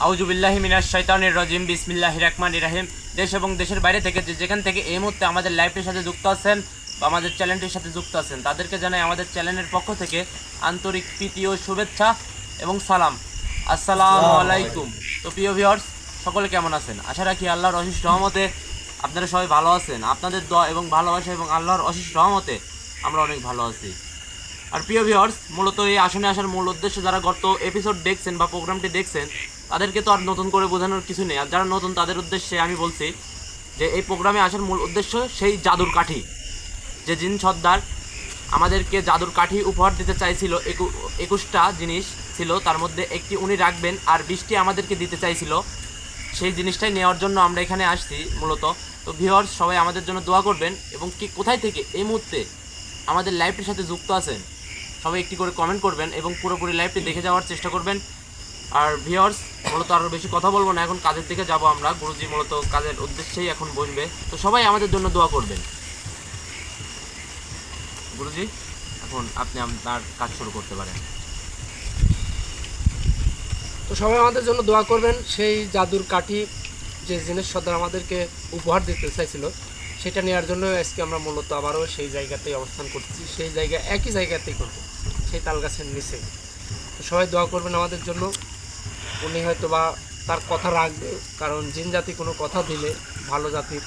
আউযুবিল্লাহি মিনাশ শাইতানির রাজিম বিসমিল্লাহির রহমানির রহিম। দেশ এবং দেশের বাইরে থেকে যেখান থেকে এই মুহূর্তে আমাদের লাইভটির সাথে যুক্ত আছেন বা আমাদের চ্যানেলটির সাথে যুক্ত আছেন তাদেরকে জানাই আমাদের চ্যানেলের পক্ষ থেকে আন্তরিক প্রীতি ও শুভেচ্ছা এবং সালাম। আসসালামু আলাইকুম। তো প্রিয় ভিউয়ার্স, সকলে কেমন আছেন? আশা রাখি আল্লাহর অশেষ রহমতে আপনারা সবাই ভালো আছেন। আপনাদের দোয়া এবং ভালোবাসা এবং আল্লাহর অশেষ রহমতে আমরা অনেক ভালো আছি। আর প্রিয় ভিউয়ার্স, মূলত এই আসনে আসার মূল উদ্দেশ্য, যারা গত এপিসোড দেখছেন বা প্রোগ্রামটি দেখছেন তাদেরকে তো আর নতুন করে বোঝানোর কিছু নেই। আর যারা নতুন তাদের উদ্দেশ্যে আমি বলছি যে এই প্রোগ্রামে আসার মূল উদ্দেশ্য সেই জাদুর কাঠি, যে জিন সর্দার আমাদেরকে জাদুর কাঠি উপহার দিতে চাইছিল। 21টা জিনিস ছিল, তার মধ্যে একটি উনি রাখবেন আর 20টি আমাদেরকে দিতে চাইছিল। সেই জিনিসটাই নেওয়ার জন্য আমরা এখানে আসছি মূলত। তো ভিউয়ার্স, সবাই আমাদের জন্য দোয়া করবেন এবং কি কোথায় থেকে এই মুহূর্তে আমাদের লাইভটির সাথে যুক্ত আছেন সবাই একটি করে কমেন্ট করবেন এবং পুরোপুরি লাইভটি দেখে যাওয়ার চেষ্টা করবেন। আর ভিউয়ার্স, মূলত আরও বেশি কথা বলবো না, এখন কাজের দিকে যাব আমরা। গুরুজি মূলত কাজের উদ্দেশ্যেই এখন বসবে, তো সবাই আমাদের জন্য দোয়া করবেন। গুরুজি, এখন আপনি আপনার কাজ শুরু করতে পারেন। তো সবাই আমাদের জন্য দোয়া করবেন। সেই জাদুর কাঠি, যে জিনিস সর্দার আমাদেরকে উপহার দিতে চাইছিল, সেটা নেওয়ার জন্য আজকে আমরা মূলত আবারও সেই জায়গাতেই অবস্থান করছি। সেই জায়গা একই জায়গাতেই করবো, সেই তালগাছের নিচে। তো সবাই দোয়া করবেন আমাদের জন্য। উনি হয়তো বা তার কথা রাখবে, কারণ জিন জাতি কোনো কথা দিলে, ভালো জাতির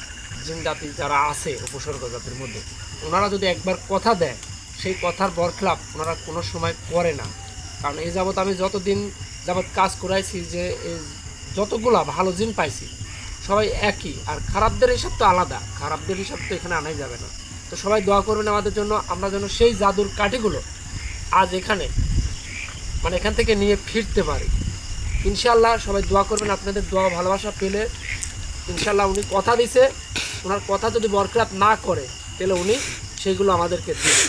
জিন জাতি যারা আছে উপসর্গ জাতির মধ্যে, ওনারা যদি একবার কথা দেয়, সেই কথার বরখেলাপ ওনারা কোনো সময় করে না। কারণ এই যাবৎ আমি যতদিন যাবৎ কাজ করাইছি, যে যতগুলা ভালো জিন পাইছি সবাই একই, আর খারাপদের হিসাব তো আলাদা, খারাপদের হিসাব তো এখানে আনাই যাবে না। তো সবাই দোয়া করবেন আমাদের জন্য, আমরা যেন সেই জাদুর কাঠিগুলো আজ এখানে এখান থেকে নিয়ে ফিরতে পারি ইনশাল্লাহ। সবাই দোয়া করবেন। আপনাদের দোয়া ভালোবাসা পেলে ইনশাল্লাহ উনি কথা দিছে, ওনার কথা যদি বরখেলাপ না করে তাহলে উনি সেইগুলো আমাদেরকে দেবে।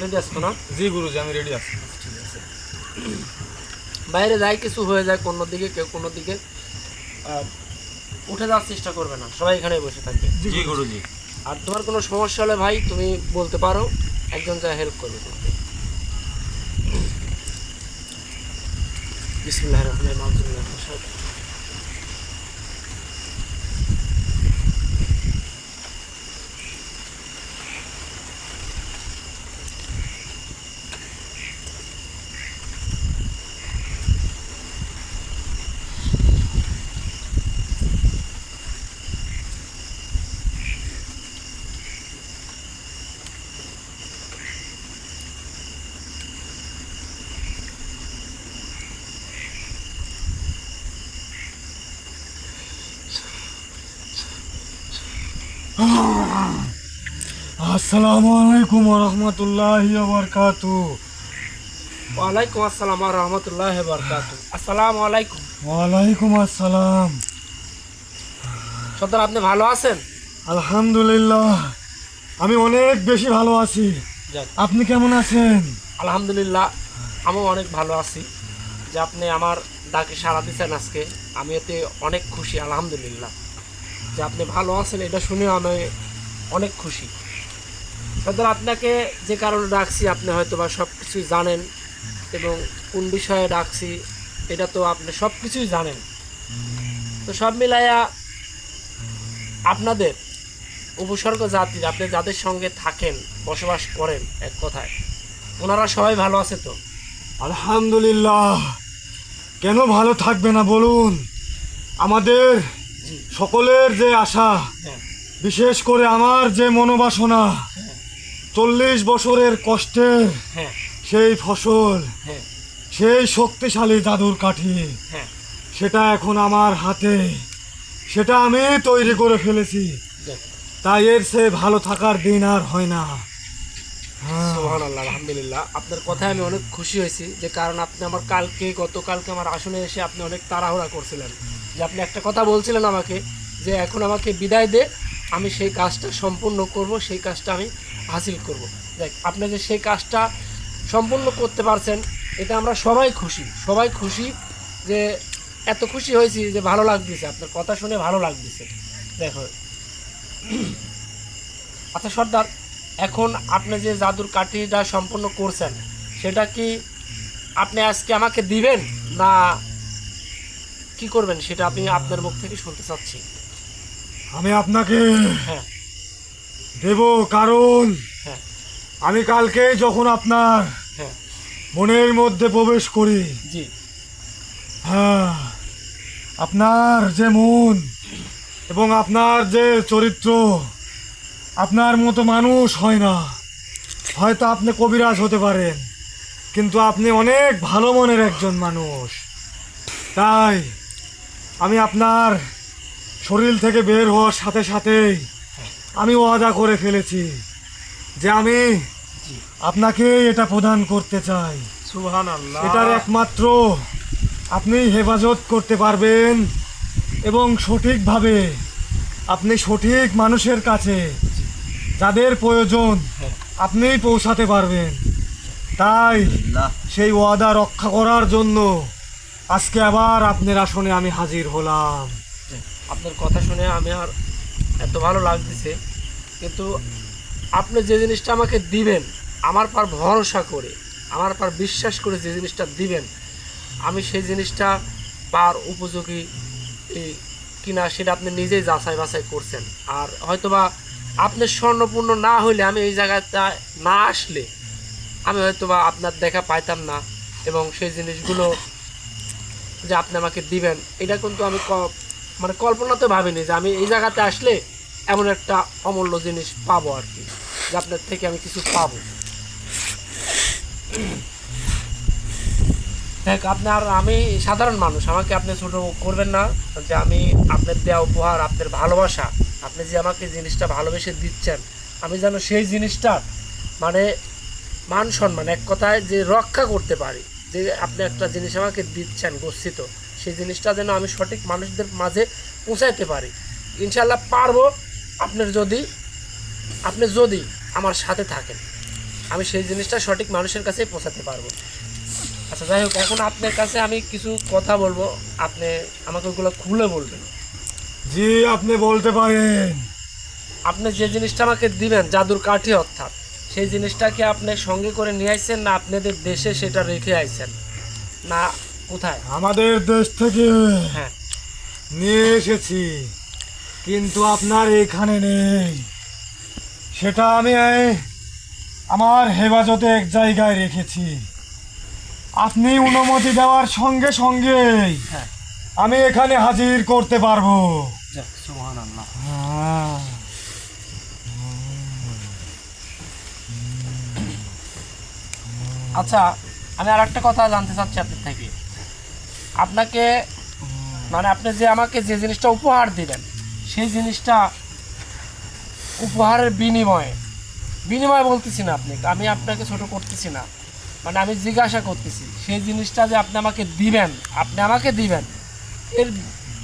রেডি আসতো না? জি গুরুজি, আমি রেডি আছি। ঠিক আছে। বাইরে যাই কিছু হয়ে যায়, কোনো দিকে কেউ কোনো দিকে উঠে যাওয়ার চেষ্টা করবে না, সবাই এখানে বসে থাকবে। জি গুরুজি। আর তোমার কোনো সমস্যা হলে ভাই তুমি বলতে পারো, একজন যা হেল্প করবে তোমাকে। বিসমিল্লাহির রহমানির রহিম। আসসালামু আলাইকুম ওয়া রাহমাতুল্লাহি ওয়া বারাকাতুহু। ওয়ালাইকুম আসসালাম ওয়া রাহমাতুল্লাহি ওয়া বারাকাতুহু। আসসালামু আলাইকুম। ওয়া আলাইকুম আসসালাম। সর্দার, আপনি ভালো আছেন? আলহামদুলিল্লাহ, আমি অনেক বেশি ভালো আছি। যাক, আপনি কেমন আছেন? আলহামদুলিল্লাহ, আমিও অনেক ভালো আছি। যে আপনি আমার ডাকে সাড়া দিচ্ছেন আজকে, আমি এতে অনেক খুশি। আলহামদুলিল্লাহ যে আপনি ভালো আছেন, এটা শুনেও আমি অনেক খুশি। সর্দার, আপনাকে যে কারণে ডাকছি আপনি হয়তো বা সব কিছুই জানেন, এবং কোন বিষয়ে ডাকছি এটা তো আপনি সব কিছুই জানেন। তো সব মিলাইয়া আপনাদের উপসর্গ জাতির, আপনি যাদের সঙ্গে থাকেন, বসবাস করেন, এক কথায় ওনারা সবাই ভালো আছে তো? আলহামদুলিল্লাহ, কেন ভালো থাকবে না বলুন? আমাদের জি। সকলের যে আশা, হ্যাঁ, বিশেষ করে আমার যে মনোবাসনা, হ্যাঁ, 40 বছরের কষ্টের হ্যাঁ, সেই ফসল, হ্যাঁ, সেই শক্তিশালী জাদুর কাঠি, হ্যাঁ। সেটা এখন আমার হাতে, সেটা আমি তৈরি করে ফেলেছি। যাক, তাই এর সে ভালো থাকার দিন আর হয় না। সুবহানাল্লাহ, আলহামদুলিল্লাহ। আপনার কথায় আমি অনেক খুশি হয়েছি, যে কারণ আপনি আমার গতকালকে আমার আসনে এসে আপনি অনেক তাড়াহুড়া করছিলেন, যে আপনি একটা কথা বলছিলেন আমাকে, যে এখন আমাকে বিদায় দে, আমি সেই কাজটা সম্পূর্ণ করব, সেই কাজটা আমি হাসিল করব। দেখ, আপনি যে সেই কাজটা সম্পূর্ণ করতে পারছেন, এটা আমরা সবাই খুশি। যে এত খুশি হয়েছি যে ভালো লাগতেছে, আপনার কথা শুনে ভালো লাগতেছে। দেখো, আচ্ছা সর্দার, এখন আপনি যে জাদুর কাঠিটা সম্পূর্ণ করছেন, সেটা কি আপনি আজকে আমাকে দিবেন না কি করবেন সেটা আপনি আপনার মুখ থেকে শুনতে চাচ্ছি। আমি আপনাকে হ্যাঁ দেব, কারণ হ্যাঁ আমি কালকেই যখন আপনার হ্যাঁ মনের মধ্যে প্রবেশ করি, জি হ্যাঁ, আপনার যে মন এবং আপনার যে চরিত্র, আপনার মতো মানুষ হয় না। হয়তো আপনি কবিরাজ হতে পারেন, কিন্তু আপনি অনেক ভালো মনের একজন মানুষ। তাই আমি আপনার শরীর থেকে বের হওয়ার সাথে সাথেই আমি ওয়াদা করে ফেলেছি যে আমি আপনাকে এটা প্রদান করতে চাই। সুবহানাল্লাহ। এটার একমাত্র আপনি হেফাজত করতে পারবেন এবং সঠিকভাবে আপনি সঠিক মানুষের কাছে যাদের প্রয়োজন আপনি পৌঁছাতে পারবেন। তাই সেই ওয়াদা রক্ষা করার জন্য আজকে আবার আপনার আসনে আমি হাজির হলাম। আপনার কথা শুনে আমি আর এত ভালো লাগতেছে, কিন্তু আপনি যে জিনিসটা আমাকে দিবেন আমার পর ভরসা করে, আমার পর বিশ্বাস করে যে জিনিসটা দিবেন, আমি সেই জিনিসটা পার উপযোগী কিনা সেটা আপনি নিজেই যাচাই বাছাই করছেন। আর হয়তোবা আপনি স্বর্ণপূর্ণ না হইলে আমি এই জায়গাটা না আসলে আমি হয়তোবা আপনার দেখা পাইতাম না, এবং সেই জিনিসগুলো যে আপনি আমাকে দিবেন এটা কিন্তু আমি মানে কল্পনাতে ভাবিনি যে আমি এই জায়গাতে আসলে এমন একটা অমূল্য জিনিস পাবো আর কি, যে আপনার থেকে আমি কিছু পাবো। দেখ আপনার, আমি সাধারণ মানুষ, আমাকে আপনি ছোট করবেন না। যে আমি আপনার দেওয়া উপহার, আপনার ভালোবাসা, আপনি যে আমাকে জিনিসটা ভালোবেসে দিচ্ছেন, আমি যেন সেই জিনিসটা মানে মান সম্মান এক কথায় যে রক্ষা করতে পারি। যে আপনি একটা জিনিস আমাকে দিচ্ছেন গচ্ছিত, সেই জিনিসটা যেন আমি সঠিক মানুষদের মাঝে পৌঁছাইতে পারি। ইনশাল্লাহ পারবো, আপনি যদি আমার সাথে থাকেন আমি সেই জিনিসটা সঠিক মানুষের কাছেই পৌঁছাতে পারবো। আচ্ছা যাই হোক, এখন আপনার কাছে আমি কিছু কথা বলবো, আপনি আমাকে ওগুলো খুলে বলবেন। জি, আপনি বলতে পারেন। আপনি যে জিনিসটা আমাকে দিবেন জাদুর কাঠি, অর্থাৎ সেই জিনিসটা কি আপনি সঙ্গে করে নিয়ে আসছেন, না আপনাদের দেশে সেটা রেখে আইছেন, না কোথায়? আমাদের দেশ থেকে হ্যাঁ নিয়ে এসেছি, কিন্তু আপনার এখানে নেই। সেটা আমি আমার হেফাজতে এক জায়গায় রেখেছি। আপনি অনুমতি দেওয়ার সঙ্গে সঙ্গেই হ্যাঁ আমি এখানে হাজির করতে পারবো। যাক সুবহানাল্লাহ। হ্যাঁ। আচ্ছা আমি আর একটা কথা জানতে চাচ্ছি আপনার থেকে। আপনাকে মানে আপনি যে আমাকে যে জিনিসটা উপহার দিবেন, সেই জিনিসটা উপহারের বিনিময়ে বলতেছি না আপনাকে, আমি আপনাকে ছোট করতেছি না, মানে আমি জিজ্ঞাসা করতেছি সেই জিনিসটা যে আপনি আমাকে দিবেন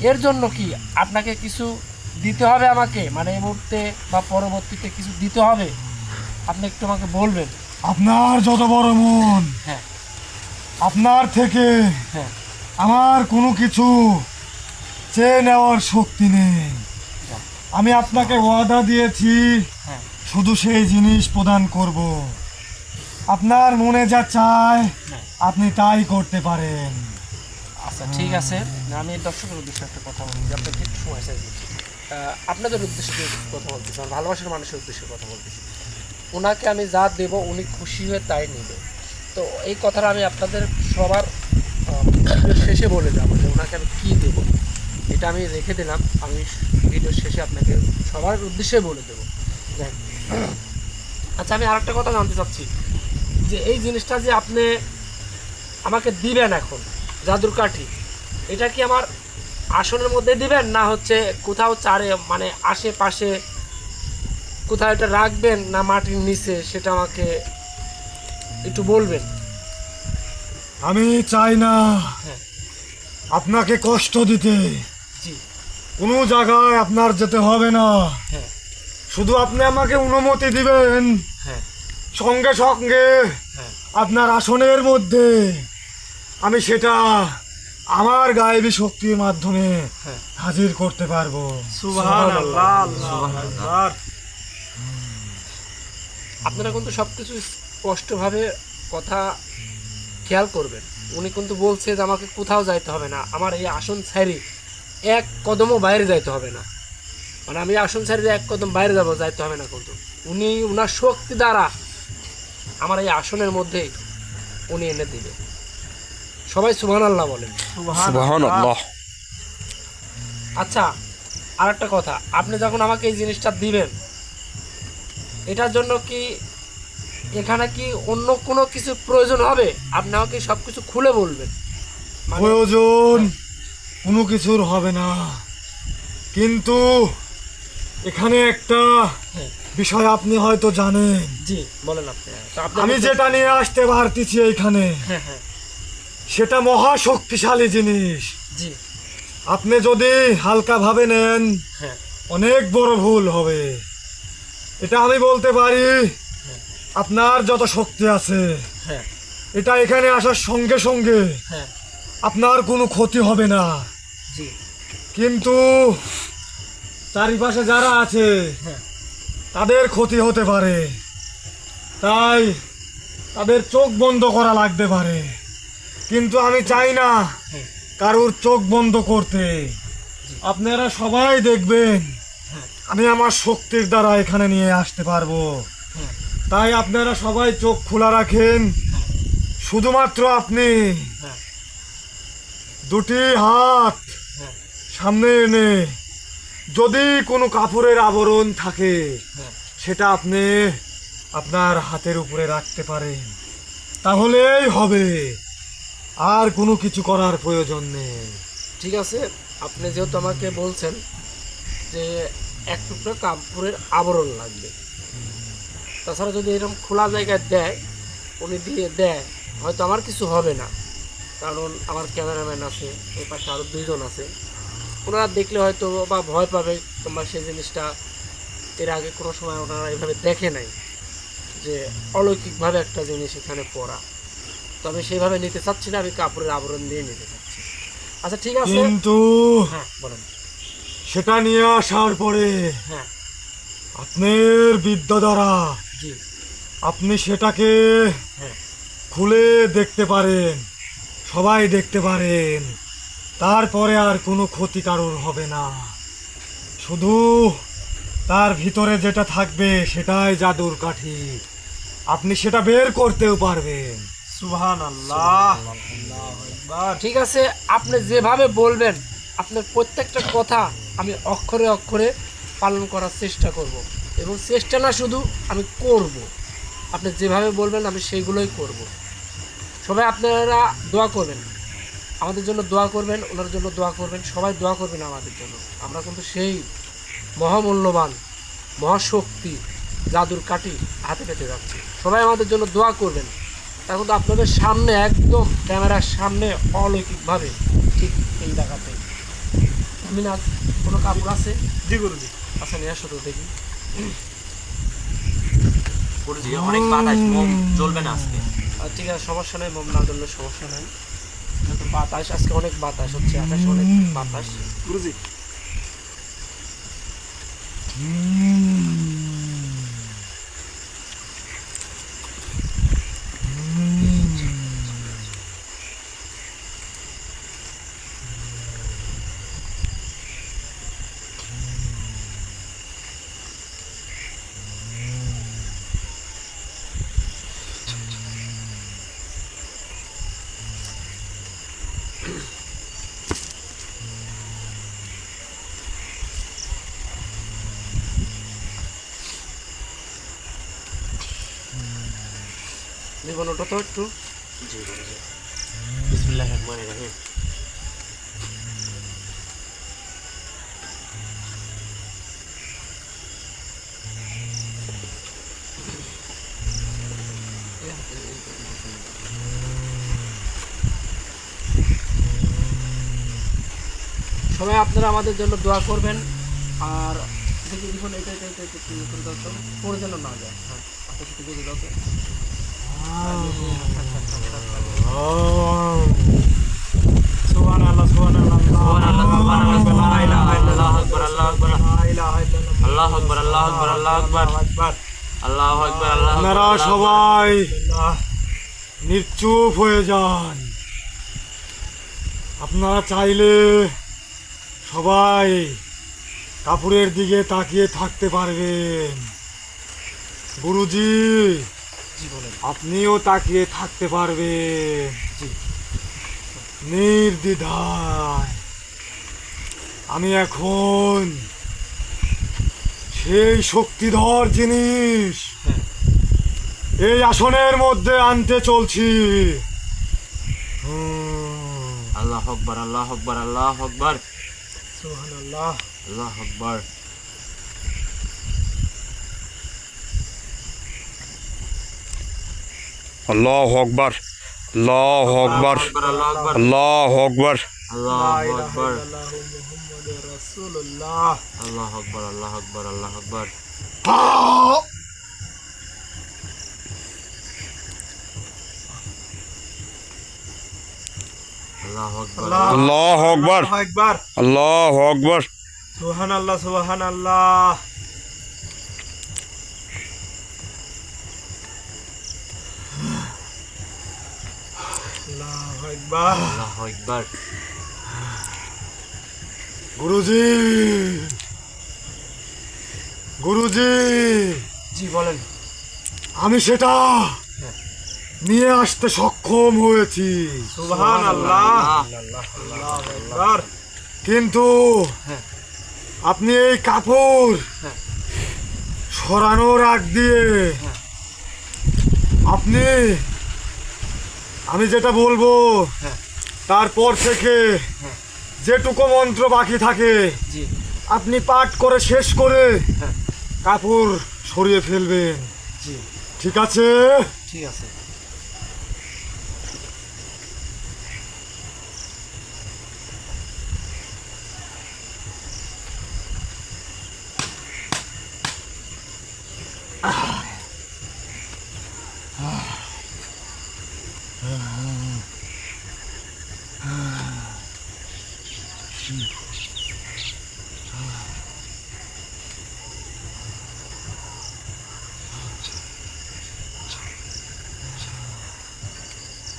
এর জন্য কি আপনাকে কিছু দিতে হবে আমাকে, মানে এই মুহূর্তে বা পরবর্তীতে কিছু দিতে হবে? আপনি একটু আমাকে বলবেন। আপনার যত বড় মন, হ্যাঁ আপনার থেকে হ্যাঁ আমার কোনো কিছু চেয়ে নেওয়ার শক্তি নেই। আমি আপনাকে ওয়াদা দিয়েছি হ্যাঁ শুধু সেই জিনিস প্রদান করব। আপনার মনে যা চায় হ্যাঁ। আপনি তাই করতে পারেন। আচ্ছা ঠিক আছে, আমি দর্শকের উদ্দেশ্যে একটা কথা বলছি, আপনাকে একটু সময় চাইছি। আপনাদের উদ্দেশ্যে কথা বলতেছি, আমার ভালোবাসার মানুষের উদ্দেশ্যে কথা বলতেছি। ওনাকে আমি যা দেব উনি খুশি হয়ে তাই নেবে। তো এই কথাটা আমি আপনাদের সবার শেষে বলে যাবো যে ওনাকে আমি কী দেবো, এটা আমি রেখে দিলাম, আমি ভিডিওর শেষে আপনাকে সবার উদ্দেশ্যে বলে দেবো। যাই হোক। আচ্ছা আমি আরেকটা কথা জানতে চাচ্ছি, যে এই জিনিসটা যে আপনি আমাকে দিবেন এখন জাদুর কাঠি, এটা কি আমার আসনের মধ্যে দিবেন, না হচ্ছে কোথাও চারে মানে আশেপাশে কোথাও এটা রাখবেন, না মাটির নিচে, সেটা আমাকে একটু বলবেন। আমি চাই না হ্যাঁ আপনাকে কষ্ট দিতে। জি কোনো জায়গায় আপনার যেতে হবে না। হ্যাঁ শুধু আপনি আমাকে অনুমতি দিবেন, হ্যাঁ সঙ্গে সঙ্গে হ্যাঁ আপনার আসনের মধ্যে আমি সেটা আমার গায়েবী শক্তির মাধ্যমে হ্যাঁ। হাজির করতে পারবো। সুবহানাল্লাহ, আল্লাহু আকবার। আপনারা কিন্তু সব কিছু স্পষ্টভাবে কথা খেয়াল করবেন। উনি কিন্তু বলছে যে আমাকে কোথাও যাইতে হবে না, আমার এই আসন ছাড়ি এক কদমও বাইরে যাইতে হবে না, মানে আমি আসন ছাড়ি এক কদম বাইরে যাবো, যাইতে হবে না। কিন্তু উনি উনার শক্তি দ্বারা আমার এই আসনের মধ্যেই উনি এনে দিবে। সবাই সুবহানাল্লাহ বলেন। সুবহানাল্লাহ। আচ্ছা, আর একটা কথা, আপনি যখন আমাকে এই জিনিসটা দিবেন, এটার জন্য কি এখানে কি অন্য কোনো কিছু প্রয়োজন হবে? আপনি আমাকে সব কিছু খুলে বলবেন। মানে- প্রয়োজন কোনো কিছুর হবে না, কিন্তু এখানে একটা হ্যাঁ, বিষয় আপনি হয়তো জানেন। জি বলেন আপনি। তো আপনি আমি আমাকে- যেটা নিয়ে আসতে পারতেছি এইখানে, হ্যাঁ হ্যাঁ, সেটা মহা শক্তিশালী জিনিস। জি আপনি যদি হালকাভাবে নেন, হ্যাঁ, অনেক বড় ভুল হবে। এটা আমি বলতে পারি, আপনার যত শক্তি আছে, হ্যাঁ এটা এখানে আসার সঙ্গে সঙ্গে হ্যাঁ, আপনার কোনো ক্ষতি হবে না, জি কিন্তু চারিপাশে যারা আছে হ্যাঁ, তাদের ক্ষতি হতে পারে। তাই তাদের চোখ বন্ধ করা লাগতে পারে, কিন্তু আমি চাই না হ্যাঁ, কারুর চোখ বন্ধ করতে। আপনারা সবাই দেখবেন হ্যাঁ, আমি আমার শক্তির দ্বারা এখানে নিয়ে আসতে পারবো। হ্যাঁ, তাই আপনারা সবাই চোখ খোলা রাখেন। শুধুমাত্র আপনি হ্যাঁ, দুটি হাত হ্যাঁ, সামনে এনে যদি কোনো কাপড়ের আবরণ থাকে, হ্যাঁ, সেটা আপনি আপনার হাতের উপরে রাখতে পারেন, তাহলেই হবে। আর কোনো কিছু করার প্রয়োজন নেই। ঠিক আছে। আপনি যেহেতু আমাকে বলছেন যে এক টুকরো কাপড়ের আবরণ লাগবে, তাছাড়া যদি এরকম খোলা জায়গায় দেয়, উনি দিয়ে দেয়, হয়তো আমার কিছু হবে না, কারণ আমার ক্যামেরাম্যান আছে, এই পাশে আরও দুইজন আছে, ওনারা দেখলে হয়তো বা ভয় পাবে, কিংবা সেই জিনিসটা এর আগে কোনো সময় ওনারা এভাবে দেখে নাই যে অলৌকিকভাবে একটা জিনিস এখানে পড়া। তো আমি সেইভাবে নিতে চাচ্ছি না, আমি কাপড়ের আবরণ দিয়ে নিতে চাচ্ছি। আচ্ছা ঠিক আছে। কিন্তু হ্যাঁ বলেন। সেটা নিয়ে আসার পরে হ্যাঁ, আপনার বিদ্যা দ্বারা জি আপনি সেটাকে হ্যাঁ, খুলে দেখতে পারেন, সবাই দেখতে পারেন, তারপরে আর কোনো ক্ষতি কারোর হবে না। শুধু তার ভিতরে যেটা থাকবে সেটাই জাদুর কাঠি, আপনি সেটা বের করতেও পারবেন। সুবহানাল্লাহ। ঠিক আছে। আপনি যেভাবে বলবেন, আপনার প্রত্যেকটা কথা আমি অক্ষরে অক্ষরে পালন করার চেষ্টা করব, এবং চেষ্টা না শুধু আমি করব। আপনি যেভাবে বলবেন আমি সেইগুলোই করব। সবাই আপনারা দোয়া করবেন, আমাদের জন্য দোয়া করবেন, ওনার জন্য দোয়া করবেন, সবাই দোয়া করবেন আমাদের জন্য। আমরা কিন্তু সেই মহামূল্যবান মহাশক্তি জাদুর কাঠি হাতে পেতে যাচ্ছি। সবাই আমাদের জন্য দোয়া করবেন। এখন তো আপনাদের সামনে, একদম ক্যামেরার সামনে, অলৌকিকভাবে ঠিক এই জায়গাতে আমি না, কোনো কাপড় আছে? জি গুরুজি। আচ্ছা নিয়ে আসো তো দেখি। গুরুজি অনেক বাতাস, মোম জ্বলবে না আজকে। আর ঠিক আছে, সমস্যা নেই, মোম না জ্বললে সমস্যা নেই। কিন্তু বাতাস আজকে অনেক বাতাস হচ্ছে, আকাশে অনেক বাতাস। গুরুজি। জীবন ওটা তো একটু। জি গুরুজি। বিসমিল্লাহির রহমানির রহিম। সবাই আপনারা আমাদের জন্য দোয়া করবেন। আর দেখি দেখুন, এটা এটা এটা একটু করে দাও তো, পড়ে যেন না যায়। হ্যাঁ, আচ্ছা একটু করে দাও তো। সুবহানাল্লাহ, সুবহানাল্লাহ, সুবহানাল্লাহ, সুবহানাল্লাহ, লা ইলাহা ইল্লাল্লাহ, আকবার, আল্লাহু আকবার, আল্লাহু আকবার, আল্লাহু আকবার, আল্লাহু আকবার, আল্লাহু আকবার, আল্লাহু আকবার। আপনারা সবাই নিশ্চুপ হয়ে যান। আপনারা চাইলে সবাই কাপুরের দিকে তাকিয়ে থাকতে পারবেন। গুরুজি, জি বলেন। আপনিও তাকিয়ে থাকতে পারবেন নির্দ্বিধায়। আমি এখন সেই শক্তিধর জিনিস এই আসনের মধ্যে আনতে চলছি। আল্লাহ আকবার, আল্লাহ আকবার, আল্লাহ আকবার, সুবহানাল্লাহ। আল্লাহ আকবার। আল্লাহু আকবার, আল্লাহু আকবার, আল্লাহ আকবার, আল্লাহু আকবার, আল্লাহ আকবার, মুহাম্মাদুর রাসূলুল্লাহ। আল্লাহ আকবার, আল্লাহ আকবার, আল্লাহ আকবার। আল্লাহ আকবার, আল্লাহু আকবার, একবার আল্লাহু আকবার। সুবহানাল্লাহ, সুবহানাল্লাহ। আল্লাহু আকবার। আল্লাহ আকবার। গুরুজি, গুরুজি, জি বলেন। আমি সেটা নিয়ে আসতে সক্ষম হয়েছি। সুবহানাল্লাহ। কিন্তু হ্যাঁ। আপনি এই কাপড় হ্যাঁ। সরানোর আগ দিয়ে হ্যাঁ। আপনি আমি যেটা বলবো হ্যাঁ। তারপর থেকে হ্যাঁ। যেটুকু মন্ত্র বাকি থাকে জি। আপনি পাঠ করে শেষ করে হ্যাঁ। কাপড় সরিয়ে ফেলবেন। জি, ঠিক আছে? ঠিক আছে।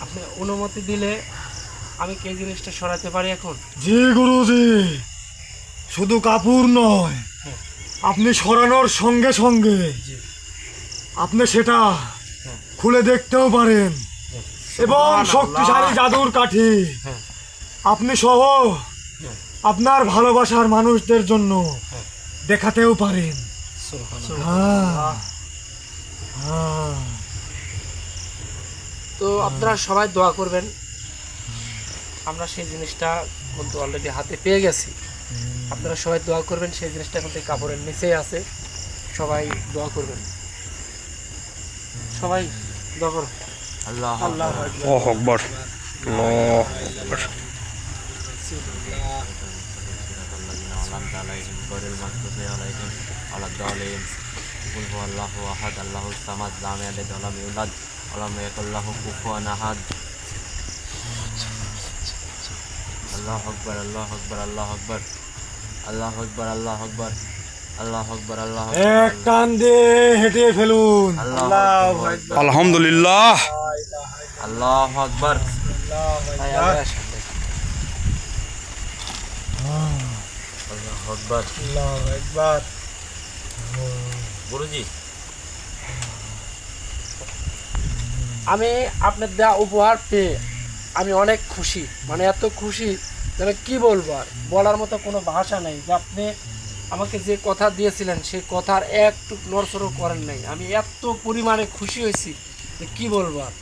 আপনি অনুমতি দিলে আমি কি এই জিনিসটা সরাতে পারি এখন? জি গুরুজি, শুধু কাপড় নয়, হ্যাঁ। আপনি সরানোর সঙ্গে সঙ্গে জি। আপনি সেটা হ্যাঁ। খুলে দেখতেও পারেন এবং শক্তিশালী জাদুর কাঠি হ্যাঁ। আপনি সহ হ্যাঁ। আপনার ভালোবাসার মানুষদের জন্য হ্যাঁ। দেখাতেও পারেন। হ্যাঁ, হ্যাঁ। তো আপনারা সবাই দোয়া করবেন। আমরা সেই জিনিসটা কিন্তু অলরেডি হাতে পেয়ে গেছি। আপনারা সবাই দোয়া করবেন। সেই জিনিসটা কিন্তু এই কাপড়ের নিচেই আছে। সবাই দোয়া করবেন। সবাই দোয়া করুন। আল্লাহ আল্লাহ আকবার। আল্লাহু আকবার, আল্লাহু আকবার। الذين أنعمت عليهم غير المغضوب عليهم ولا الضالين. قل هو الله أحد الله الصمد لم يلد ولم يولد ولم يكن له كفوا أحد. الله أكبر، الله أكبر، الله أكبر، الله أكبر، الله أكبر, الله أكبر, الله এক টান দিয়ে হেঁটে ফেলুন। الله أكبر, আলহামদুলিল্লাহ। الله أكبر. ভাই, আগে আসেন। الله أكبر. আল্লাহু আকবার। গুরুজি, আমি আপনার দেওয়া উপহার পেয়ে আমি অনেক খুশি, মানে এত খুশি যেন কি বলবো, আর বলার মতো কোনো ভাষা নেই। যে আপনি আমাকে যে কথা দিয়েছিলেন সেই কথার একটু নড়চড়ও করেন নাই। আমি এত পরিমাণে খুশি হয়েছি যে কি বলবো, আর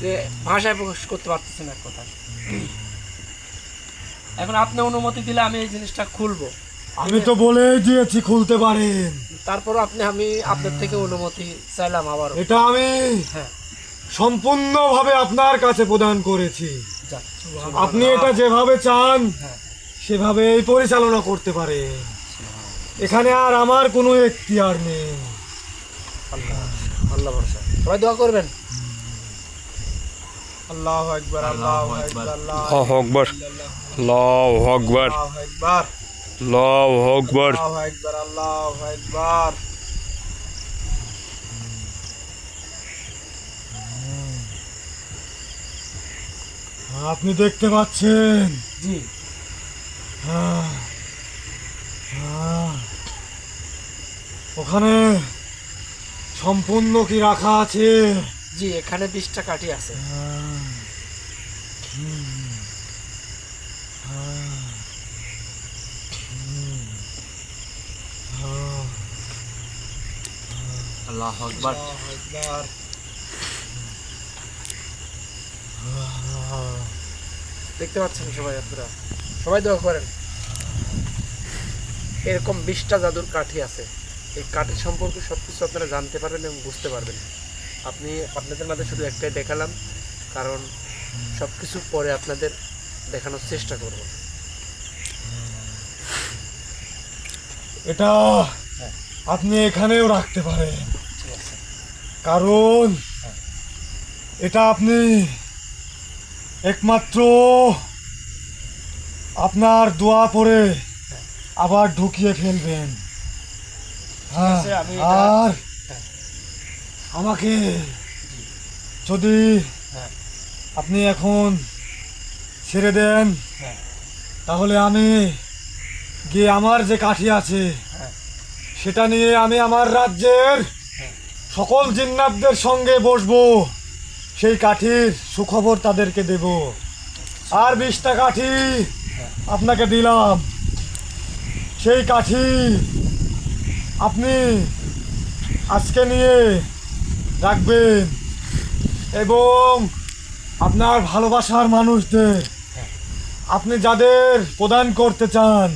যে ভাষায় প্রকাশ করতে পারতেছি না কথা। এখন আপনি অনুমতি দিলে আমি এই জিনিসটা খুলবো। আমি তো বলেই দিয়েছি খুলতে পারেন। তারপর আমি আপনার থেকে অনুমতি চাইলাম আবারও। এটা আমি হ্যাঁ, সম্পূর্ণভাবে আপনার কাছে প্রদান করেছি। যাক। আপনি এটা যেভাবে চান হ্যাঁ। সেভাবেই পরিচালনা করতে পারেন। এখানে আর আমার কোনো এখতিয়ার নেই। আল্লাহ আল্লাহ ভরসা। সবাই দোয়া করবেন। আল্লাহু আকবার, আল্লাহু আকবার, আল্লাহু আকবার, আল্লাহু আকবার, আকবার, আল্লাহু আকবার। আকবার, আল্লাহু আকবার। আপনি দেখতে পাচ্ছেন? জি হ্যাঁ, হ্যাঁ। ওখানে সম্পূর্ণ কি রাখা আছে? জি, এখানে 20টা কাঠি আছে। হ্যাঁ, হুম, হ্যাঁ, হুম, হ্যাঁ। আল্লাহু আকবার। দেখতে পাচ্ছেন সবাই, আপনারা সবাই দোয়া করেন। এরকম 20টা জাদুর কাঠি আছে। এই কাঠি সম্পর্কে সবকিছু আপনারা জানতে পারবেন এবং বুঝতে পারবেন। আপনাদের মাঝে শুধু একটাই দেখালাম, কারণ সবকিছু পরে আপনাদের দেখানোর চেষ্টা করব। এটা আপনি এখানেও রাখতে পারেন, কারণ এটা আপনি একমাত্র আপনার দোয়া পরে আবার ঢুকিয়ে ফেলবেন। হ্যাঁ, আছে, আমি এটা- আর আমাকে যদি হ্যাঁ। আপনি এখন ছেড়ে দেন, হ্যাঁ। তাহলে আমি গিয়ে আমার যে কাঠি আছে হ্যাঁ। সেটা নিয়ে আমি আমার রাজ্যের সকল জিন্নাতদের সঙ্গে বসবো, সেই কাঠির সুখবর তাদেরকে দেব। আর 20টা কাঠি আপনাকে দিলাম, সেই কাঠি আপনি আজকে নিয়ে রাখবেন এবং আপনার ভালোবাসার মানুষদের আপনি যাদের প্রদান করতে চান,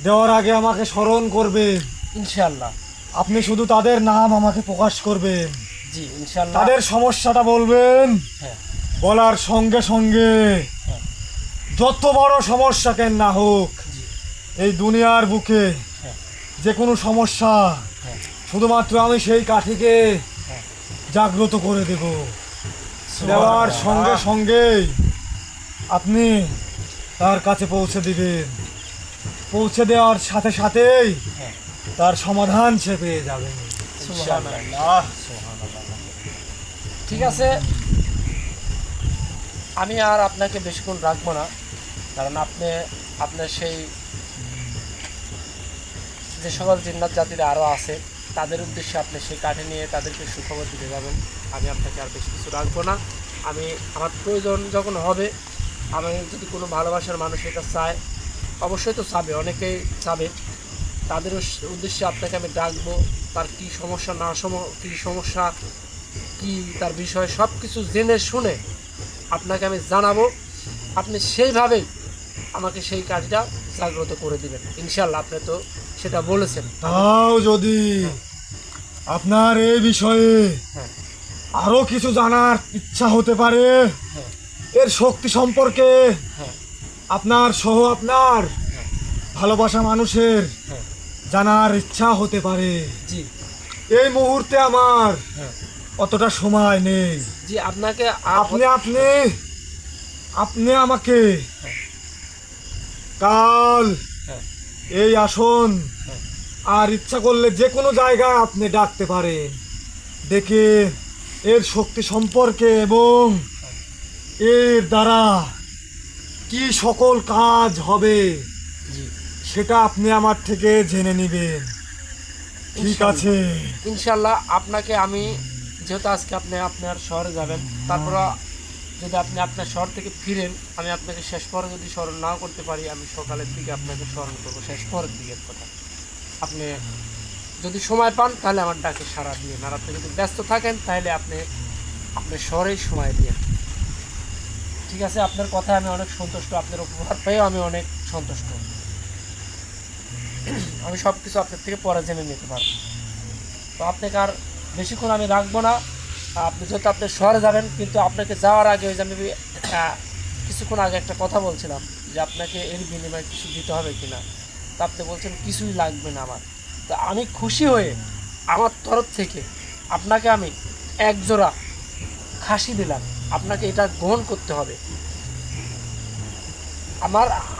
দেওয়ার আগে আমাকে স্মরণ করবেন। ইনশাআল্লাহ। আপনি শুধু তাদের নাম আমাকে প্রকাশ করবেন, জি ইনশাআল্লাহ। তাদের সমস্যাটা বলবেন। হ্যাঁ। বলার সঙ্গে সঙ্গে হ্যাঁ। যত বড় সমস্যা কেন না হোক, জি। এই দুনিয়ার বুকে হ্যাঁ। যে কোনো সমস্যা হ্যাঁ। শুধুমাত্র আমি সেই কাঠিকে হ্যাঁ। জাগ্রত করে দেব। দেওয়ার সঙ্গে সঙ্গেই আপনি তার কাছে পৌঁছে দিবেন। পৌঁছে দেওয়ার সাথে সাথেই হ্যাঁ। তার সমাধান সে পেয়ে যাবে। সুবহানাল্লাহ। ঠিক আছে, আমি আর আপনাকে বেশিক্ষণ রাখবো না, কারণ আপনার সেই যে সকল জিন্নাত জাতিরা আরও আছে তাদের উদ্দেশ্যে আপনি সেই কাঠি নিয়ে তাদেরকে সুখবর দিতে যাবেন। আমি আপনাকে আর বেশি কিছু রাখবো না। আমি আমার প্রয়োজন যখন হবে, আমি যদি কোনো ভালোবাসার মানুষ এটা চায়, অবশ্যই তো চাবে, অনেকেই চাবে, তাদের উদ্দেশ্যে আপনাকে আমি ডাকবো। তার কী সমস্যা কী সমস্যা, কী তার বিষয় সব কিছু জেনে শুনে আপনাকে আমি জানাবো। আপনি সেইভাবেই আমাকে সেই কাজটা জাগ্রত করে দিবেন ইনশাল্লাহ। আপনি তো সেটা বলেছেন। তাও যদি আপনার এই বিষয়ে হ্যাঁ। আরো কিছু জানার ইচ্ছা হতে পারে, হ্যাঁ। এর শক্তি সম্পর্কে হ্যাঁ। আপনার সহ আপনার ভালোবাসা মানুষের হ্যাঁ। জানার ইচ্ছা হতে পারে, জি। এই মুহূর্তে আমার হ্যাঁ। অতটা সময় নেই। জি, আপনাকে আপনি আপনি আপনি আমাকে কাল হ্যাঁ। এই আসন হ্যাঁ। আর ইচ্ছা করলে যে কোনো জায়গায় আপনি ডাকতে পারেন, ডেকে এর শক্তি সম্পর্কে এবং এর দ্বারা কি সকল কাজ হবে জি সেটা আপনি আমার থেকে জেনে নেবেন। ঠিক আছে? ইনশাল্লাহ। আপনাকে আমি যেহেতু আজকে আপনি আপনার শহরে যাবেন, তারপর যদি আপনি আপনার শহর থেকে ফিরেন, আমি আপনাকে শেষ পরে যদি স্মরণ নাও করতে পারি, আমি সকালের দিকে আপনাকে স্মরণ করবো, শেষ পরের দিকের কথা। আপনি যদি সময় পান তাহলে আমার ডাকে সাড়া দিন, আর আপনি যদি ব্যস্ত থাকেন তাহলে আপনি আপনার শহরেই সময় দিন। ঠিক আছে? আপনার কথায় আমি অনেক সন্তুষ্ট, আপনার উপহার পেয়েও আমি অনেক সন্তুষ্ট। আমি সব কিছু আপনার থেকে পরে জেনে নিতে পারবো। তো আপনাকে আর বেশিক্ষণ আমি রাখবো না। আপনি যেহেতু আপনি শহরে যাবেন, কিন্তু আপনাকে যাওয়ার আগে ওই যে আমি কিছুক্ষণ আগে একটা কথা বলছিলাম যে আপনাকে এর বিনিময়ে কিছু দিতে হবে কি না, তো আপনি বলছেন কিছুই লাগবে না আমার। তো আমি খুশি হয়ে আমার তরফ থেকে আপনাকে আমি এক জোড়া খাসি দিলাম, আপনাকে এটা গ্রহণ করতে হবে।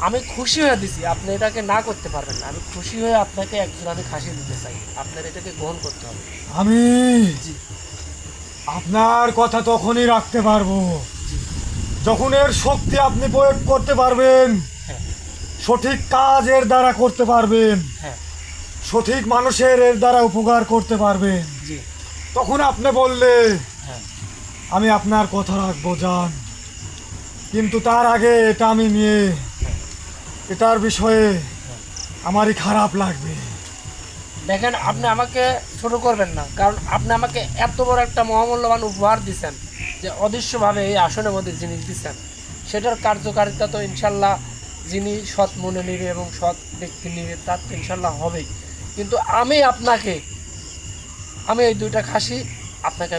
আমি খুশি হয়ে দিছি, আপনি এটাকে না করতে পারবেন না। আমি খুশি হয়ে আপনাকে এক জোড়া আমি খাসি দিতে চাই, আপনার এটাকে গ্রহণ করতে হবে। আমি জি। আপনার কথা তখনই রাখতে পারবো যখন এর শক্তি আপনি প্রয়োগ করতে পারবেন, হ্যাঁ সঠিক কাজ এর দ্বারা করতে পারবেন, হ্যাঁ সঠিক মানুষের এর দ্বারা উপকার করতে পারবেন, জি তখন আপনি বললে হ্যাঁ আমি আপনার কথা রাখবো যান। কিন্তু তার আগে এটা আমি নিয়ে এটার বিষয়ে আমারই খারাপ লাগবে। দেখেন, আপনি আমাকে ছোট করবেন না, কারণ আপনি আমাকে এত বড় একটা মহামূল্যবান উপহার দিচ্ছেন যে অদৃশ্যভাবে এই আসনের মধ্যে জিনিস দিচ্ছেন, সেটার কার্যকারিতা তো ইনশাল্লাহ যিনি সৎ মনে নেবে এবং সৎ ব্যক্তি নেবে তার তো ইনশাল্লাহ হবেই। কিন্তু আমি এই 2টা খাসি আপনাকে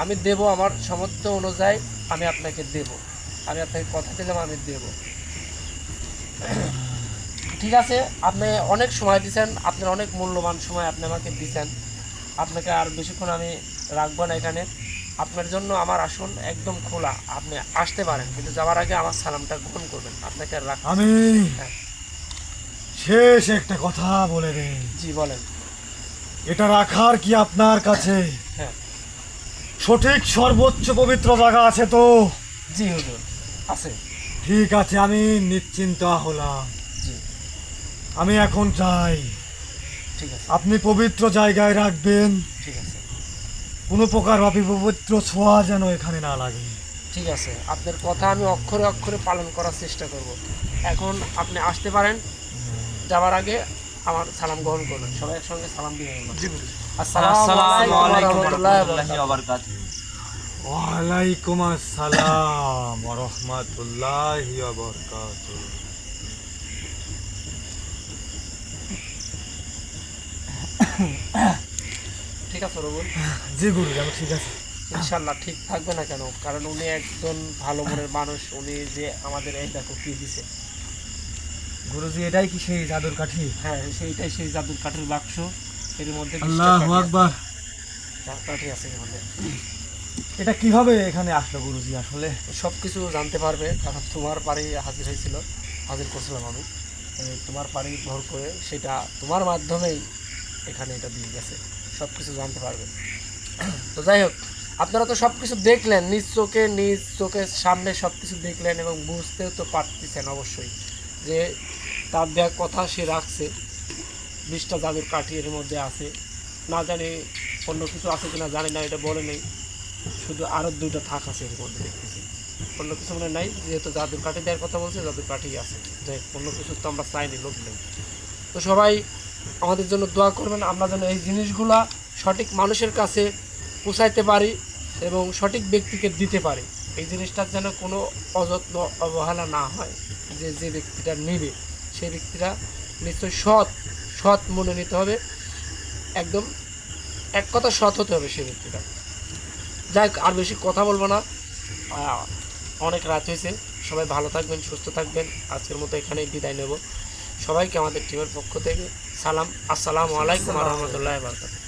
আমি দেব আমার সামর্থ্য অনুযায়ী আমি আপনাকে দেব। আমি আপনাকে কথা দিলাম আমি দেব। ঠিক আছে, আপনি অনেক সময় দিয়েছেন, আপনার অনেক মূল্যবান সময় আপনি আমাকে দিয়েছেন। আপনাকে আর বেশিক্ষণ আমি রাখবো না এখানে। আপনার জন্য আমার আসন একদম খোলা, আপনি আসতে পারেন, কিন্তু যাওয়ার আগে আমার সালামটা গ্রহণ করবেন। আপনাকে আর রাখ। আমি হ্যাঁ। শেষ একটা কথা বলে দেই, জি বলেন। এটা রাখার কি আপনার কাছে হ্যাঁ সঠিক সর্বোচ্চ পবিত্র জায়গা আছে তো? জি হুজুর, আছে। ঠিক আছে, আমি নিশ্চিন্ত হলাম। জি আমি এখন চাই ঠিক আছে, আপনি পবিত্র জায়গায় রাখবেন, ঠিক আছে, কোনো প্রকার অপবিত্র ছোঁয়া যেন এখানে না লাগে। ঠিক আছে। আপনার কথা আমি অক্ষরে অক্ষরে পালন করার চেষ্টা করব। এখন আপনি আসতে পারেন। যাওয়ার আগে আমার সালাম গ্রহণ করবেন। সবাই একসঙ্গে সালাম দিয়ে নেবেন। আসসালামু আলাইকুম ওয়া রাহমাতুল্লাহি ওয়া বারাকাতুহু। ওয়ালাইকুম আসসালাম ওয়া রাহমাতুল্লাহি ওয়া বারাকাতুহু। ঠিক আছে রবুল, জি গুরু, আমি ঠিক আছে। ইনশাল্লাহ ঠিক থাকবে না কেন? কারণ উনি একজন ভালো মনের মানুষ। উনি যে আমাদের এই দেখো কি দিছে। গুরুজি, এটাই কি সেই জাদুর কাঠি? হ্যাঁ সেইটাই, সেই জাদুর কাঠের বাক্স। এর মধ্যে 20টা আল্লাহু আকবার। কাঠি আছে এর মধ্যে। এটা কিভাবে এখানে আসলো গুরুজি? আসলে সব কিছু জানতে পারবে, কারণ তোমার বাড়ি হাজির করছিলাম আমি। তোমার বাড়ি ভর করে সেটা তোমার মাধ্যমেই এখানে এটা দিয়ে গেছে। সব কিছু জানতে পারবে। তো যাই হোক, আপনারা তো সব কিছু দেখলেন, নিজ চোখের সামনে সব কিছু দেখলেন এবং বুঝতেও তো পারতেছেন অবশ্যই যে তার দেওয়ার কথা সে রাখছে। 20টা জাদুর কাঠি এর মধ্যে আছে। না জানি অন্য কিছু আছে কিনা জানি না, এটা বলে নেই। শুধু আরও 2টা থাক আছে এর মধ্যে দেখতেছি, অন্য কিছু মনে নাই। যেহেতু জাদুর কাঠি দেওয়ার কথা বলছে, জাদুর কাঠি আছে। যাই হোক, অন্য কিছু তো আমরা চাইনি, লোক নেই। তো সবাই আমাদের জন্য দোয়া করবেন, আমরা যেন এই জিনিসগুলা সঠিক মানুষের কাছে পৌঁছাইতে পারি এবং সঠিক ব্যক্তিকে দিতে পারি। এই জিনিসটার যেন কোনো অযত্ন অবহেলা না হয়। যে ব্যক্তিটা নেবে সেই ব্যক্তিটা নিশ্চয়ই সৎ মনে নিতে হবে। একদম এক কথা সৎ হতে হবে সেই ব্যক্তিটা। যাই হোক, আর বেশি কথা বলবো না, অনেক রাত হয়েছে। সবাই ভালো থাকবেন, সুস্থ থাকবেন। আজকের মতো এখানেই বিদায় নেব। সবাইকে আমাদের টিমের পক্ষ থেকে সালাম। আসসালামু আলাইকুম ওয়া রাহমাতুল্লাহি ওয়া বারাকাতুহু।